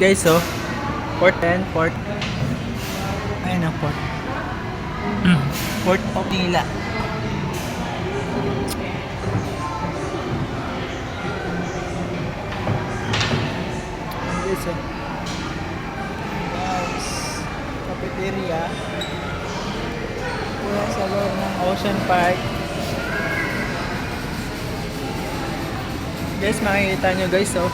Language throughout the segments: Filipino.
guys, oh. Port and port. Ayun ang port. Port of Manila. Guys, oh. Guys, cafeteria. Wala sa loob ng Ocean Park. Guys, makikita nyo guys, oh.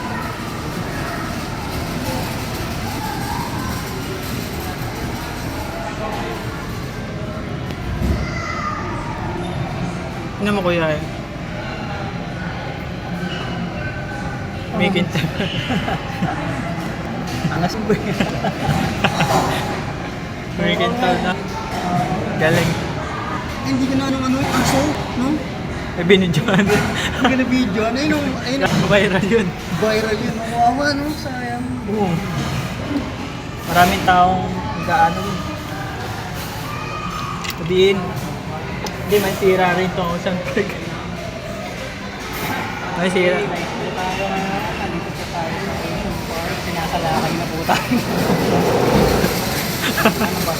Ano mo kuya eh? May kinta. Angas mo ba yun? May kinta na. Galing. Hindi ko na ano aso, no? May binidyoan. Hindi ko na video. Ayun, Viral yun. viral yun. Nawawa, no? Sayang. Oo. Maraming taong gaano yun. Sabihin, hindi may tira rin itong Ocean Park. May sira. Nandito sa tayo sa Ocean Park. Sinasalakay na po tayo. Ano ba?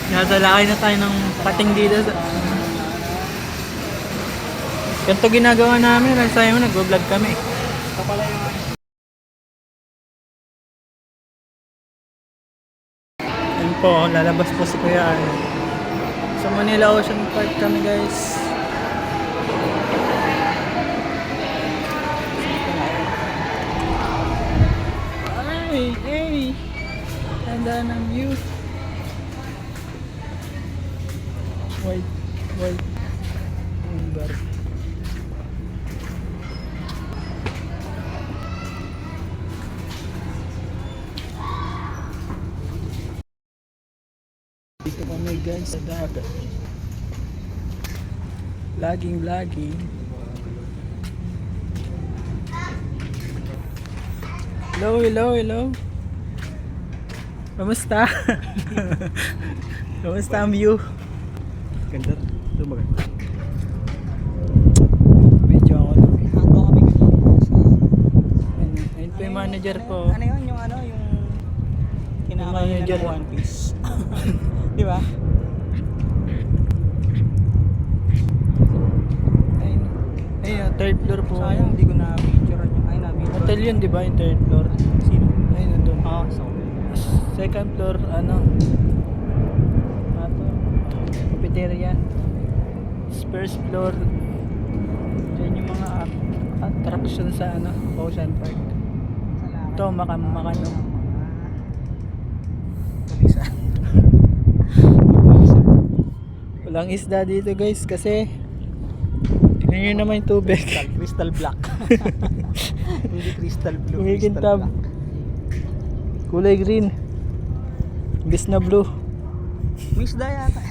Nasalakay na tayo ng pating dito sa... Ganito ginagawa namin. Sabi mo, nag-vlog kami. Ito pala yung... Ayun po, lalabas po si Kuya Ano. Sa Manila Ocean Park kami guys. Ay! Tanda ng view. White. Umbar. Dito kami guys sa dagat. Vlogging. Hello. Kamusta? Kamusta ang view? Ganda. Ito maganda. Medyo ako lang. Hanto kami kanina sa... Ayun po yung manager ko. Ano yun? Yung kinakain manager. ng One Piece. Di ba? Ayun, third floor po. Sayang, hindi ko na-picturean yung... Ay, na-picture. Hotel yun, di ba? Yung third floor. Sino? Ayun, nandun. So... Second floor, cafeteria. First floor, dyan yung mga attraction sa Ocean Park. Ito, makano. Pulisan. Walang isda dito guys kasi tingnan nyo naman yung tubig. Crystal black. Hindi crystal blue. Kumikintab. Kulay green. Imbis na blue. May isda yata.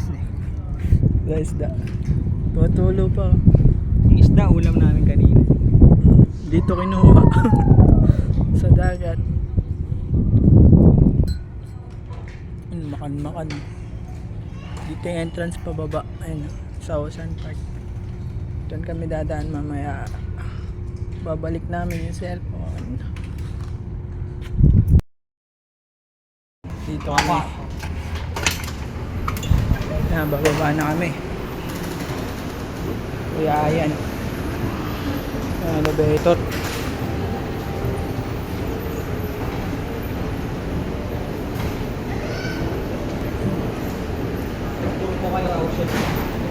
Wala isda. Tulo pa. Yung isda, ulam namin kanina. Dito kinuha. Sa dagat. Makan. Dito yung entrance pababa. Ayun, sa Ocean Park. Doon kami dadaan mamaya. Babalik namin yung cellphone. Dito kami. Yan, bababa na kami. Kuya ayan. Elevator.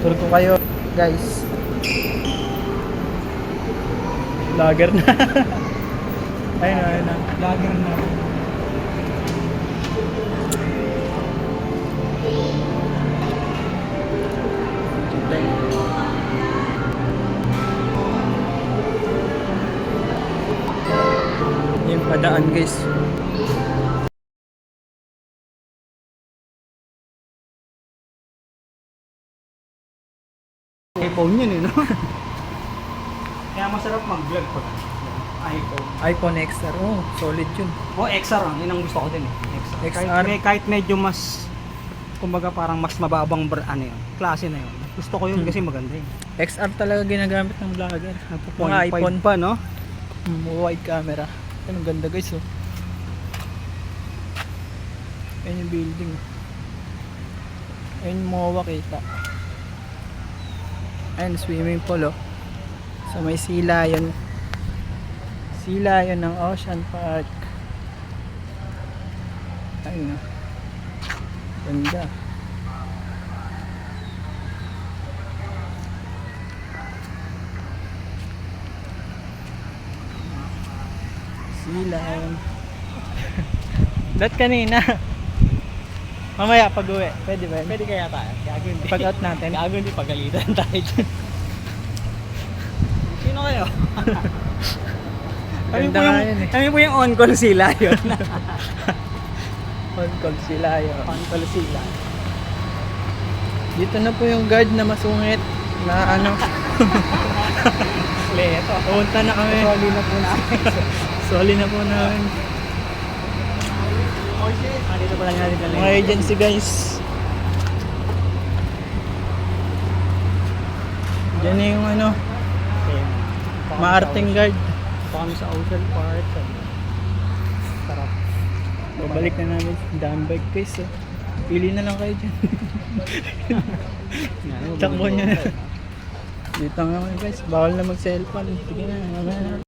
Tour ko kayo guys. Vlogger na. ayun na. Lager na. Yung padaan guys. iPhone yun no? Kaya masarap mag-vlog pag iPhone XR. Oh, solid yun. XR yun ang gusto ko din XR. Kahit medyo mas kumbaga parang mas mababang yun, klase na yun. Gusto ko yun kasi maganda yun. XR talaga ginagamit ng vlogger. Mga 1.5 iPhone pa no? wide camera. Ano ganda guys oh. Ayun yung building. Ayun yung MOA kita. Ayun swimming pool oh. So may sila yun. Sila yun ng Ocean Park. Ayun oh. Ganda. Sila yun. Dot kanina. Mamaya pag uwi, pwede ba yun? Pwede kaya tayo. Gago hindi. Pag out natin. Gago hindi pagalitan tayo dyan. Sino kayo? Ganda nga yun eh. Kami po yung on-call sila yun. On call sila yun. On-call sila. Dito na po yung guard na masungit na ano. Leto. Pumunta na kami. Soli na po namin. Soli na po namin. Oh shit. Dito pala natin galing. Mga agency guys. Diyan na yung ano, maarting guard. Pa kami sa Ocean Park. Sarap. Babalik na namin sa dam bike guys. Oh. Pili na lang kayo dyan. Takbo nyo na. Dito nga kami guys. Bawal na mag cellphone. Sige na. Mamaya na.